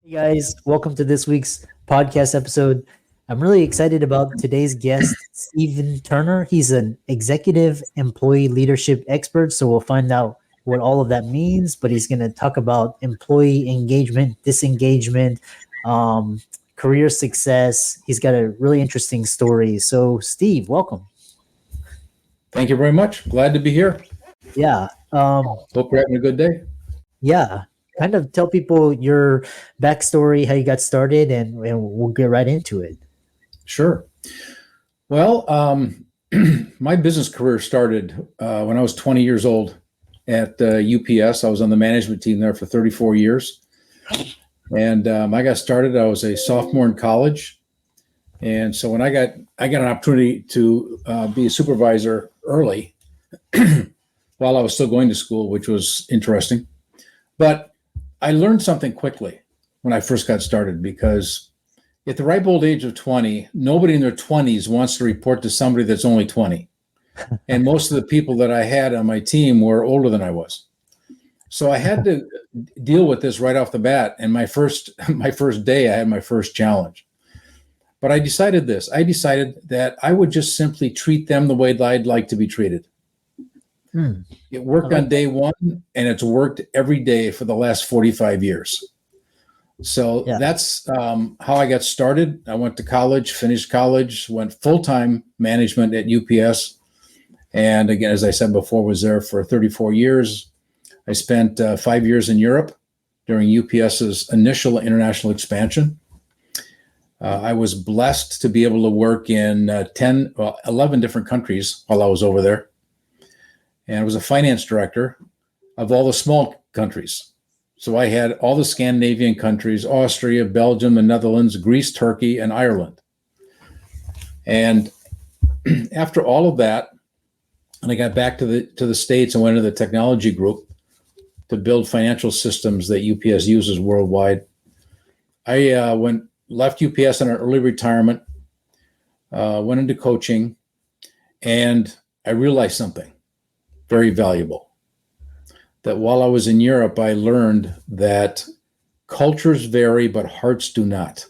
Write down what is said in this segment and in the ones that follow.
Hey guys, welcome to this week's podcast episode. I'm really excited about today's guest, Stephen Turner. He's an executive employee leadership expert, so we'll find out what all of that means. But he's going to talk about employee engagement, disengagement, um, career success. He's got a really interesting story. So, Steve, welcome. Thank you very much. Glad to be here. Yeah. Hope you're having a good day. Yeah. Kind of tell people your backstory, how you got started, and we'll get right into it. Sure. Well, my business career started when I was 20 years old at UPS. I was on the management team there for 34 years. And I got started, I was a sophomore in college. And so when I got an opportunity to be a supervisor early while I was still going to school, which was interesting. But I learned something quickly when I first got started, because at the ripe old age of 20, nobody in their 20s wants to report to somebody that's only 20. And most of the people that I had on my team were older than I was. So I had to deal with this right off the bat. And my first day, I had my first challenge. But I decided that I would just simply treat them the way that I'd like to be treated. It worked on day one, and it's worked every day for the last 45 years. So that's how I got started. I went to college, finished college, went full-time management at UPS. And again, as I said before, was there for 34 years. I spent 5 years in Europe during UPS's initial international expansion. I was blessed to be able to work in 11 different countries while I was over there. And I was a finance director of all the small countries. So I had all the Scandinavian countries, Austria, Belgium, the Netherlands, Greece, Turkey, and Ireland. And after all of that, and I got back to the States and went into the technology group to build financial systems that UPS uses worldwide. I left UPS in an early retirement, went into coaching, and I realized something very valuable. That while I was in Europe, I learned that cultures vary, but hearts do not.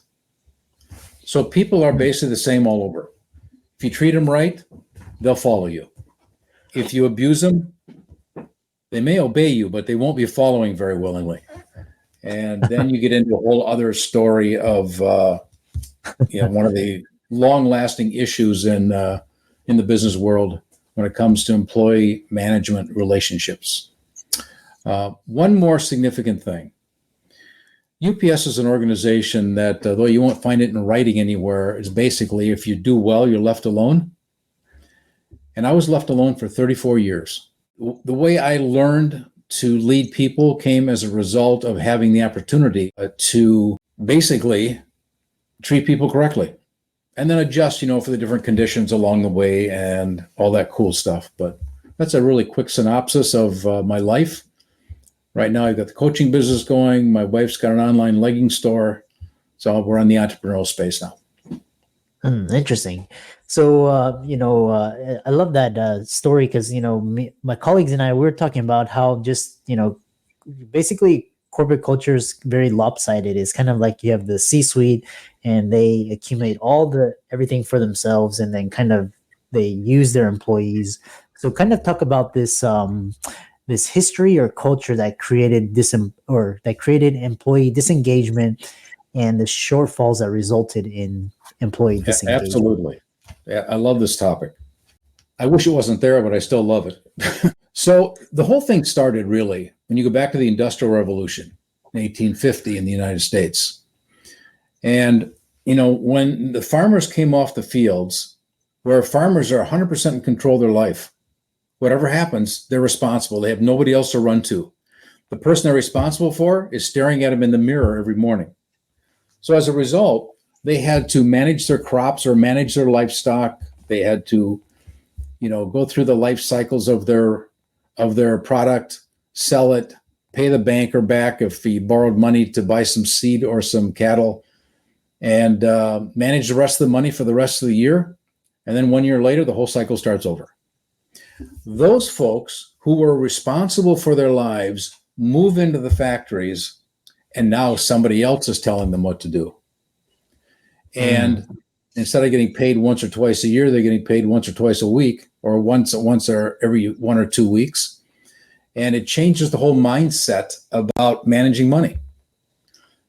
So people are basically the same all over. If you treat them right, they'll follow you. If you abuse them, they may obey you, but they won't be following very willingly. And then you get into a whole other story of one of the long-lasting issues in the business world when it comes to employee management relationships. One more significant thing. UPS is an organization that, though you won't find it in writing anywhere, is basically if you do well, you're left alone. And I was left alone for 34 years. The way I learned to lead people came as a result of having the opportunity to basically treat people correctly. And then adjust, for the different conditions along the way and all that cool stuff. But that's a really quick synopsis of my life. Right now, I've got the coaching business going. My wife's got an online legging store. So we're in the entrepreneurial space now. Interesting. So, I love that story because, my colleagues and I, we were talking about how just, basically corporate culture is very lopsided. It's kind of like you have the C-suite and they accumulate everything for themselves, and then kind of they use their employees. So kind of talk about this this history or culture that created employee disengagement and the shortfalls that resulted in employee disengagement. Absolutely. Yeah, I love this topic. I wish it wasn't there, but I still love it. So the whole thing started really when you go back to the Industrial Revolution in 1850 in the United States. And, when the farmers came off the fields, where farmers are 100% in control of their life, whatever happens, they're responsible. They have nobody else to run to. The person they're responsible for is staring at them in the mirror every morning. So as a result, they had to manage their crops or manage their livestock. They had to, go through the life cycles of their product, sell it, pay the banker back if he borrowed money to buy some seed or some cattle, and manage the rest of the money for the rest of the year. And then 1 year later, the whole cycle starts over. Those folks who were responsible for their lives move into the factories and now somebody else is telling them what to do. And instead of getting paid once or twice a year, they're getting paid once or twice a week, or once or every 1 or 2 weeks. And it changes the whole mindset about managing money.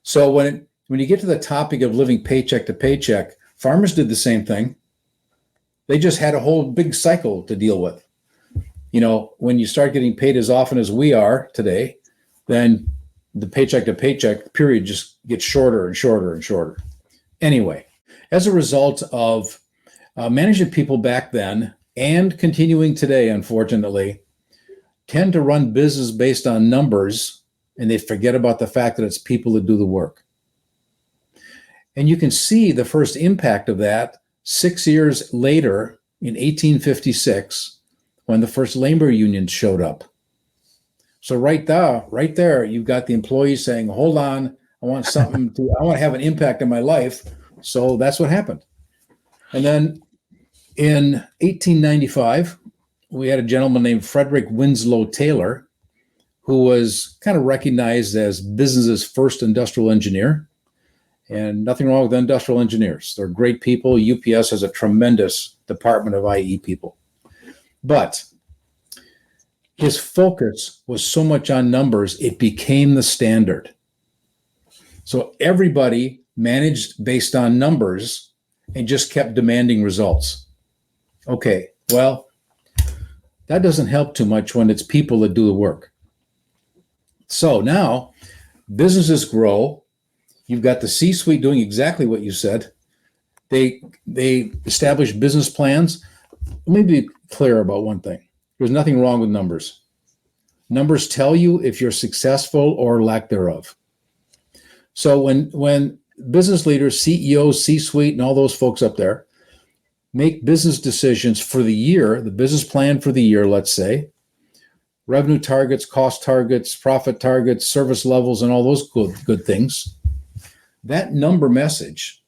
So when you get to the topic of living paycheck to paycheck, farmers did the same thing. They just had a whole big cycle to deal with. When you start getting paid as often as we are today, then the paycheck to paycheck period just gets shorter and shorter and shorter. Anyway, as a result of managing people back then and continuing today, unfortunately, tend to run business based on numbers, and they forget about the fact that it's people that do the work. And you can see the first impact of that 6 years later in 1856, when the first labor unions showed up. So right there, you've got the employees saying, hold on, I want to have an impact in my life. So that's what happened. And then in 1895, we had a gentleman named Frederick Winslow Taylor, who was kind of recognized as business's first industrial engineer. And nothing wrong with industrial engineers. They're great people. UPS has a tremendous department of IE people. But his focus was so much on numbers, it became the standard. So everybody managed based on numbers and just kept demanding results. Okay, well, that doesn't help too much when it's people that do the work. So now businesses grow. You've got the C-suite doing exactly what you said. They establish business plans. Let me be clear about one thing. There's nothing wrong with numbers. Numbers tell you if you're successful or lack thereof. So when business leaders, CEOs, C-suite, and all those folks up there make business decisions for the year, the business plan for the year, let's say, revenue targets, cost targets, profit targets, service levels, and all those good things, that number message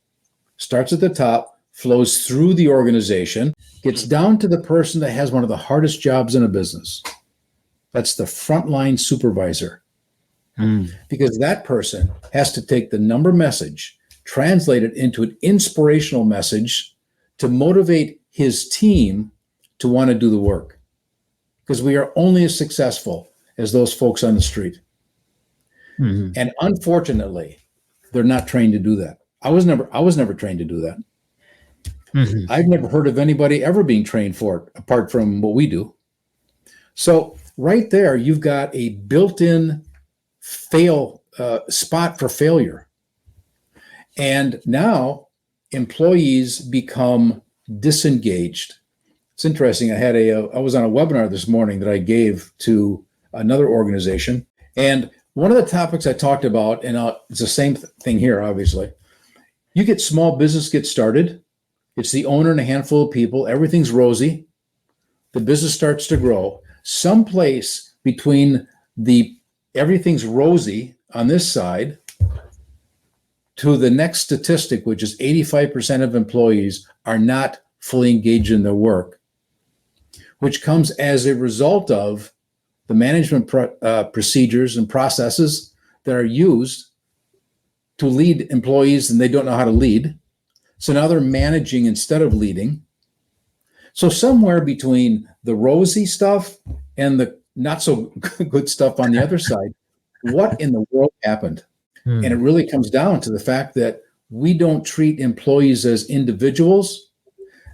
starts at the top, flows through the organization, gets down to the person that has one of the hardest jobs in a business. That's the frontline supervisor. Because that person has to take the number message, translate it into an inspirational message to motivate his team to want to do the work. Because we are only as successful as those folks on the street. And unfortunately, they're not trained to do that. I was never trained to do that. I've never heard of anybody ever being trained for it, apart from what we do. So right there, you've got a built-in spot for failure. And now employees become disengaged. It's interesting. I was on a webinar this morning that I gave to another organization. And one of the topics I talked about, and it's the same thing here, obviously. You get small business get started. It's the owner and a handful of people. Everything's rosy. The business starts to grow. Someplace between everything's rosy on this side to the next statistic, which is 85% of employees are not fully engaged in their work, which comes as a result of the management procedures and processes that are used to lead employees, and they don't know how to lead. So now they're managing instead of leading. So somewhere between the rosy stuff and the not so good stuff on the other side, what in the world happened? And it really comes down to the fact that we don't treat employees as individuals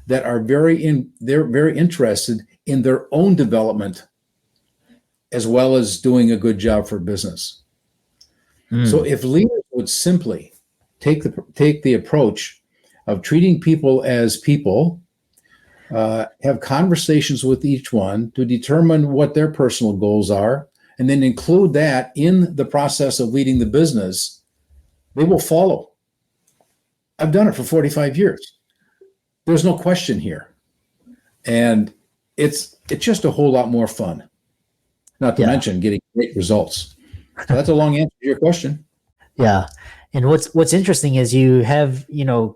that are they're very interested in their own development as well as doing a good job for business. So if leaders would simply take the approach of treating people as people, have conversations with each one to determine what their personal goals are, and then include that in the process of leading the business, they will follow. I've done it for 45 years. There's no question here. And it's just a whole lot more fun, not to mention getting great results. So that's a long answer to your question. Yeah. And what's interesting is you have,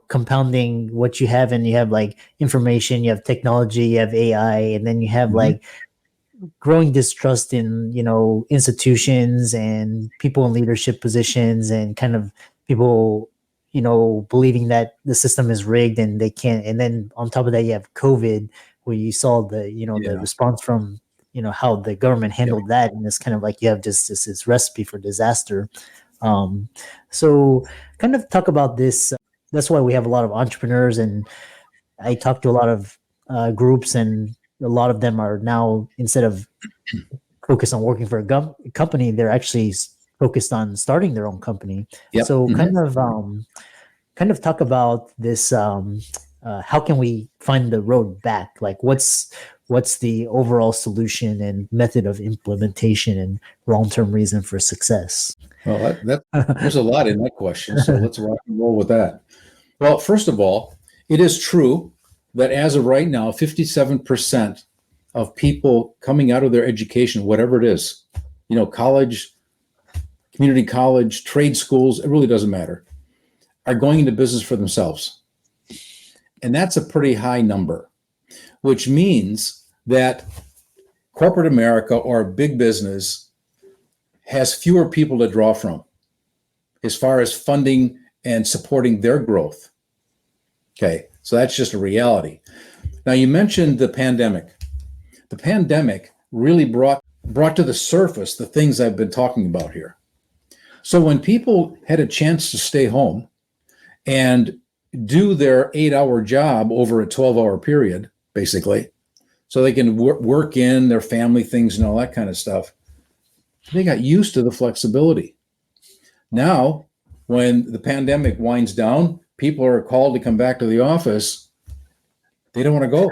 compounding what you have, and you have like information, you have technology, you have AI, and then you have like growing distrust in, institutions and people in leadership positions, and kind of people, believing that the system is rigged and they can't. And then on top of that, you have COVID, where you saw the Yeah. response from, how the government Yeah. handled that. And it's kind of like you have just this recipe for disaster. um, so kind of talk about this. That's why we have a lot of entrepreneurs, and I talk to a lot of groups, and a lot of them are now, instead of focused on working for a company, they're actually focused on starting their own company. Yep. So Mhm. kind of talk about this. How can we find the road back? Like, what's the overall solution and method of implementation and long-term reason for success? Well, there's a lot in that question, so let's rock and roll with that. Well, first of all, it is true that as of right now, 57% of people coming out of their education, whatever it is, college, community college, trade schools, it really doesn't matter, are going into business for themselves. And that's a pretty high number, which means that corporate America or big business has fewer people to draw from as far as funding and supporting their growth. Okay, so that's just a reality. Now, you mentioned the pandemic. The pandemic really brought to the surface the things I've been talking about here. So when people had a chance to stay home and do their 8-hour job over a 12-hour period, basically, so they can work in their family things and all that kind of stuff, they got used to the flexibility. Now, when the pandemic winds down, people are called to come back to the office. They don't want to go.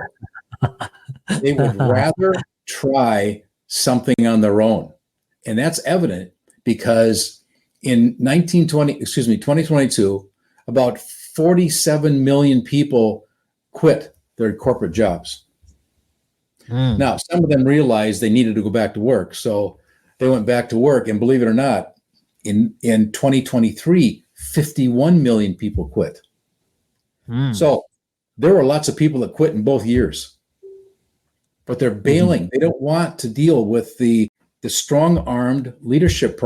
They would rather try something on their own. And that's evident because in 2022, about 47 million people quit their corporate jobs. Mm. Now, some of them realized they needed to go back to work. So they went back to work. And believe it or not, in 2023, 51 million people quit. Mm. So there were lots of people that quit in both years, but they're bailing. They don't want to deal with the strong-armed leadership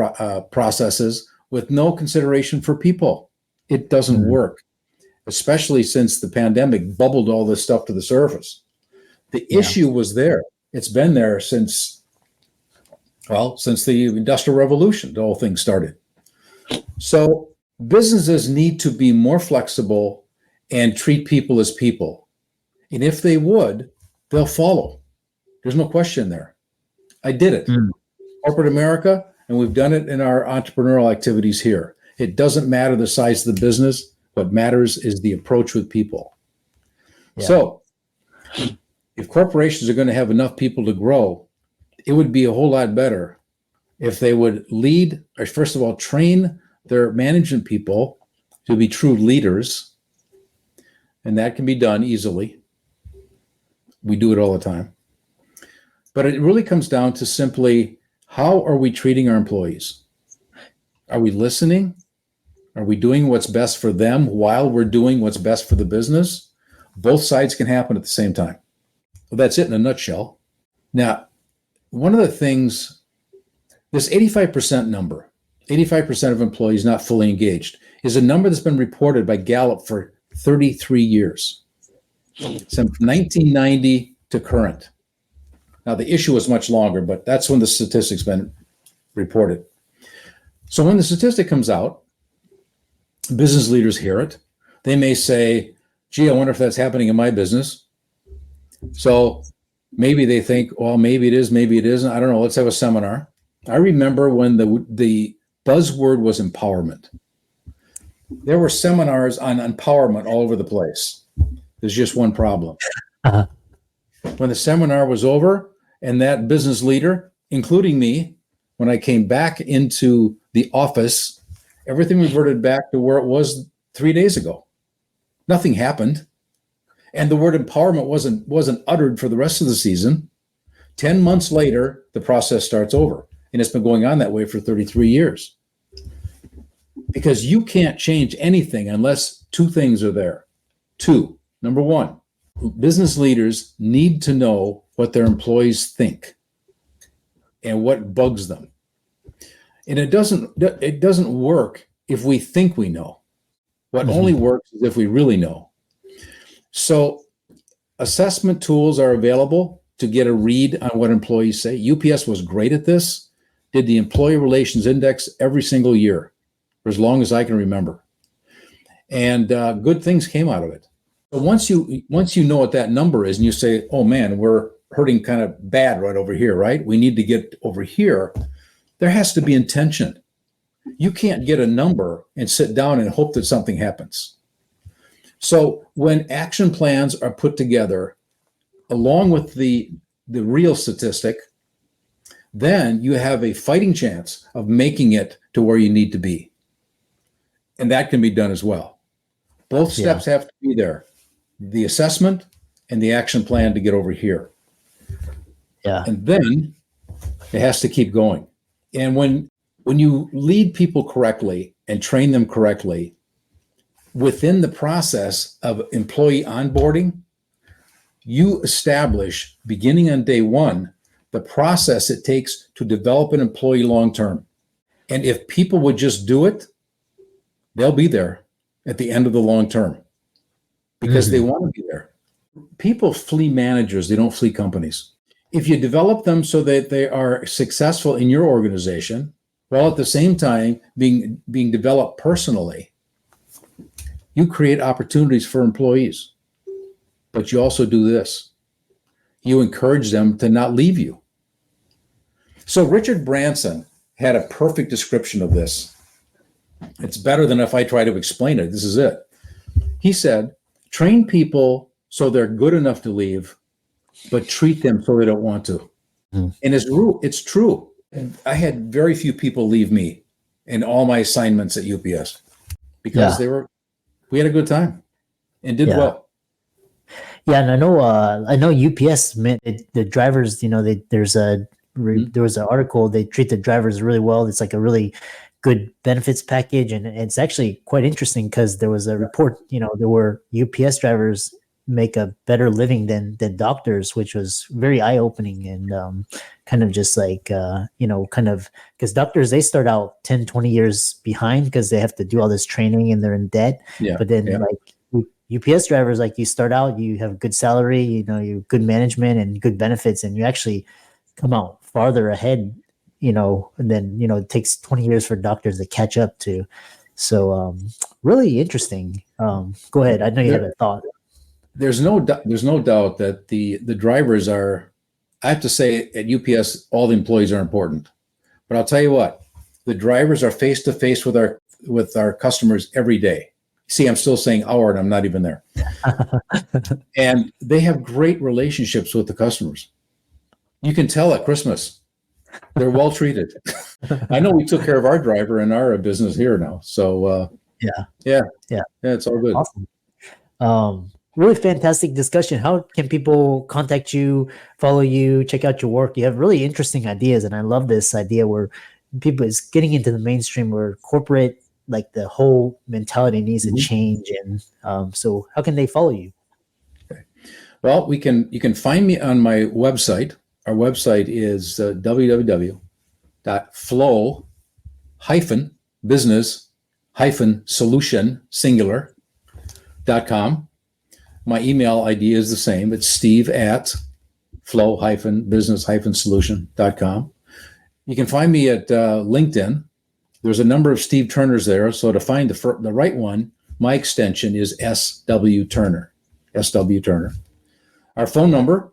processes with no consideration for people. It doesn't work, especially since the pandemic bubbled all this stuff to the surface. The issue was there. It's been there since the Industrial Revolution, the whole thing started. So businesses need to be more flexible and treat people as people. And if they would, they'll follow. There's no question there. I did it. Corporate America, and we've done it in our entrepreneurial activities here. It doesn't matter the size of the business. What matters is the approach with people. Yeah. So if corporations are going to have enough people to grow, it would be a whole lot better if they would lead, or first of all, train their management people to be true leaders. And that can be done easily. We do it all the time. But it really comes down to simply, how are we treating our employees? Are we listening? Are we doing what's best for them while we're doing what's best for the business? Both sides can happen at the same time. Well, that's it in a nutshell. Now, one of the things, this 85% number, 85% of employees not fully engaged, is a number that's been reported by Gallup for 33 years, since 1990 to current. Now, the issue was much longer, but that's when the statistic's been reported. So when the statistic comes out, business leaders hear it. They may say, gee, I wonder if that's happening in my business. So maybe they think, well, maybe it is, maybe it isn't. I don't know. Let's have a seminar. I remember when the buzzword was empowerment. There were seminars on empowerment all over the place. There's just one problem. When the seminar was over, and that business leader, including me, when I came back into the office, everything reverted back to where it was 3 days ago. Nothing happened. And the word empowerment wasn't uttered for the rest of the season. 10 months later, the process starts over. And it's been going on that way for 33 years. Because you can't change anything unless two things are there. Two, number one, business leaders need to know what their employees think. and what bugs them. And it doesn't work if we think we know. What only works is if we really know. So assessment tools are available to get a read on what employees say. UPS was great at this, did the Employee Relations Index every single year for as long as I can remember. And good things came out of it. But once you know what that number is and you say, oh man, we're hurting kind of bad right over here, right? We need to get over here. There has to be intention. You can't get a number and sit down and hope that something happens. So when action plans are put together along with the real statistic, then you have a fighting chance of making it to where you need to be. And that can be done as well. Both steps have to be there. The assessment and the action plan to get over here. Yeah. And then it has to keep going. And when you lead people correctly and train them correctly, within the process of employee onboarding, you establish, beginning on day one, the process it takes to develop an employee long-term. And if people would just do it, they'll be there at the end of the long term because they want to be there. People flee managers, they don't flee companies. If you develop them so that they are successful in your organization, while at the same time being developed personally, you create opportunities for employees. But you also do this. You encourage them to not leave you. So Richard Branson had a perfect description of this. It's better than if I try to explain it. This is it. He said, train people so they're good enough to leave, but treat them so they don't want to. And it's true. I had very few people leave me in all my assignments at UPS because we had a good time and did well. Yeah, and I know UPS meant the drivers. There was an article. They treat the drivers really well. It's like a really good benefits package, and it's actually quite interesting because there was a report. There were UPS drivers make a better living than doctors, which was very eye opening and kind of just like because doctors, they start out 10, 20 years behind because they have to do all this training and they're in debt. But then like UPS drivers, like you start out, you have good salary, you good management and good benefits, and you actually come out farther ahead, and then, it takes 20 years for doctors to catch up to. So really interesting. Go ahead. I know you had a thought. There's no doubt that the drivers are, I have to say at UPS, all the employees are important, but I'll tell you what, the drivers are face to face with our customers every day. See, I'm still saying our, and I'm not even there. And they have great relationships with the customers. You can tell at Christmas, they're well treated. I know we took care of our driver in our business here now. So it's all good. Awesome. Really fantastic discussion. How can people contact you, follow you, check out your work? You have really interesting ideas, and I love this idea where people is getting into the mainstream, where corporate, like the whole mentality needs to change. And so how can they follow you? Okay. Well, you can find me on my website. Our website is www.flow-business-solution.com. My email ID is the same. It's steve@flow-business-solution.com. You can find me at LinkedIn. There's a number of Steve Turners there. So to find the right one, my extension is SW Turner. SW Turner. Our phone number,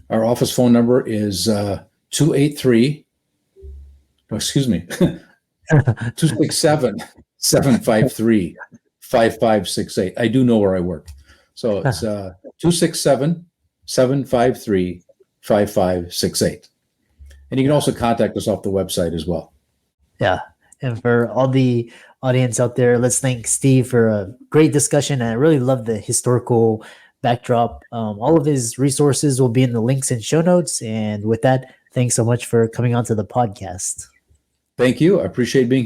our office phone number is 267-753-5568. I do know where I work. So it's 267-753-5568. And you can also contact us off the website as well. Yeah. And for all the audience out there, let's thank Steve for a great discussion. I really love the historical backdrop. All of his resources will be in the links and show notes. And with that, thanks so much for coming onto the podcast. Thank you. I appreciate being here.